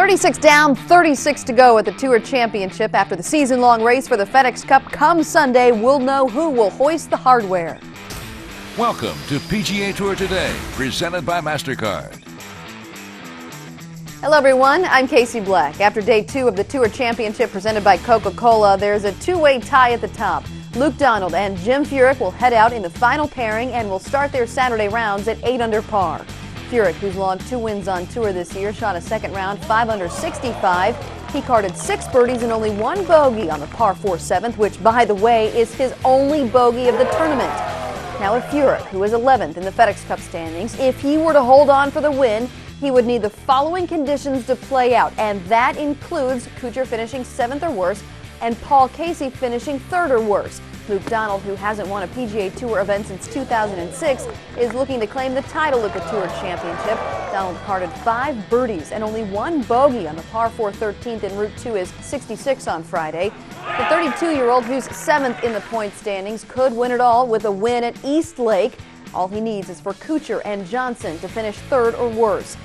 36 down, 36 to go at the Tour Championship. After the season-long race for the FedEx Cup come Sunday, we'll know who will hoist the hardware. Welcome to PGA Tour Today, presented by MasterCard. Hello everyone, I'm Casey Black. After day 2 of the Tour Championship presented by Coca-Cola, there's a two-way tie at the top. Luke Donald and Jim Furyk will head out in the final pairing and will start their Saturday rounds at 8 under par. Furyk, who's logged 2 wins on tour this year, shot a second round 5 under 65. He carded 6 birdies and only 1 bogey on the par 4 7th, which, by the way, is his only bogey of the tournament. Now, if Furyk, who is 11th in the FedEx Cup standings, if he were to hold on for the win, he would need the following conditions to play out, and that includes Kuchar finishing 7th or worse and Paul Casey finishing 3rd or worse. Luke Donald, who hasn't won a PGA Tour event since 2006, is looking to claim the title at the Tour Championship. Donald carded 5 birdies and only 1 bogey on the par 4 13th en route to his 66 on Friday. The 32-year-old, who's 7th in the point standings, could win it all with a win at East Lake. All he needs is for Kuchar and Johnson to finish 3rd or worse.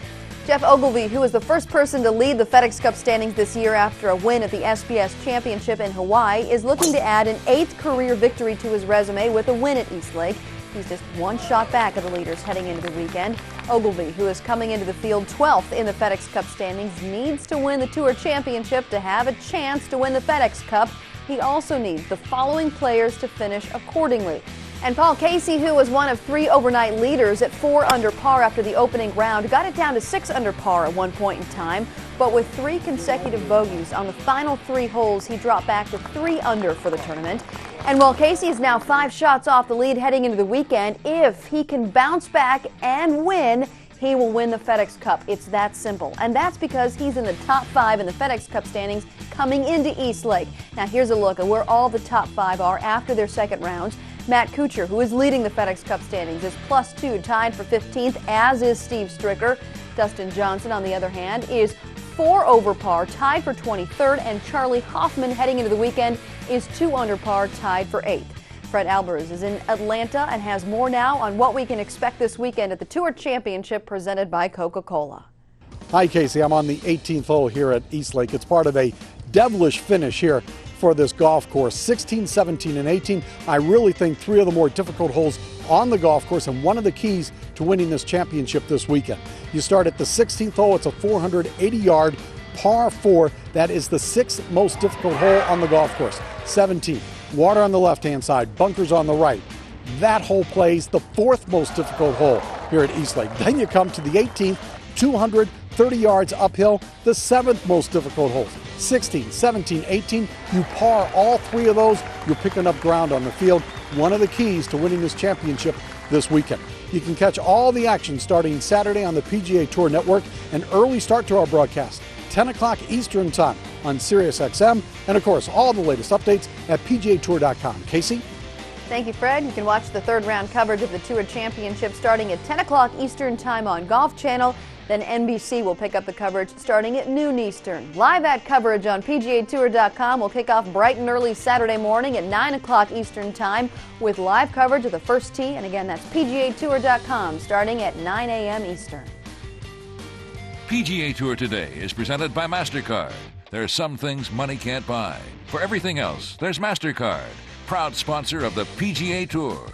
Jeff Ogilvy, who was the first person to lead the FedEx Cup standings this year after a win at the SPS Championship in Hawaii, is looking to add an 8th career victory to his resume with a win at East Lake. He's just 1 shot back of the leaders heading into the weekend. Ogilvy, who is coming into the field 12th in the FedEx Cup standings, needs to win the Tour Championship to have a chance to win the FedEx Cup. He also needs the following players to finish accordingly. And Paul Casey, who was one of 3 overnight leaders at 4 under par after the opening round, got it down to 6 under par at one point in time. But with 3 consecutive bogeys on the final 3 holes, he dropped back to 3 under for the tournament. And while Casey is now 5 shots off the lead heading into the weekend, if he can bounce back and win, he will win the FedEx Cup. It's that simple. And that's because he's in the top 5 in the FedEx Cup standings coming into East Lake. Now here's a look at where all the top 5 are after their second rounds. Matt Kuchar, who is leading the FedEx Cup standings, is +2, tied for 15th, as is Steve Stricker. Dustin Johnson, on the other hand, is 4 over par, tied for 23rd, and Charlie Hoffman, heading into the weekend, is 2 under par, tied for 8th. Fred Albers is in Atlanta and has more now on what we can expect this weekend at the Tour Championship presented by Coca-Cola. Hi, Casey. I'm on the 18th hole here at East Lake. It's part of a devilish finish here for this golf course. 16, 17, and 18. I really think 3 of the more difficult holes on the golf course and one of the keys to winning this championship this weekend. You start at the 16th hole. It's a 480-yard par 4. That is the 6th most difficult hole on the golf course. 17, water on the left-hand side, bunkers on the right. That hole plays the 4th most difficult hole here at East Lake. Then you come to the 18th, 230 yards uphill, the 7th most difficult holes. 16, 17, 18, you par all 3 of those, you're picking up ground on the field. One of the keys to winning this championship this weekend. You can catch all the action starting Saturday on the PGA Tour Network, an early start to our broadcast, 10 o'clock Eastern Time on SiriusXM, and of course all the latest updates at PGATour.com. Casey? Thank you, Fred. You can watch the 3rd round coverage of the Tour Championship starting at 10 o'clock Eastern Time on Golf Channel. Then NBC will pick up the coverage starting at noon Eastern. Live at coverage on PGATour.com will kick off bright and early Saturday morning at 9 o'clock Eastern Time with live coverage of the first tee. And again, that's PGATour.com starting at 9 a.m. Eastern. PGA Tour Today is presented by MasterCard. There are some things money can't buy. For everything else, there's MasterCard, proud sponsor of the PGA Tour.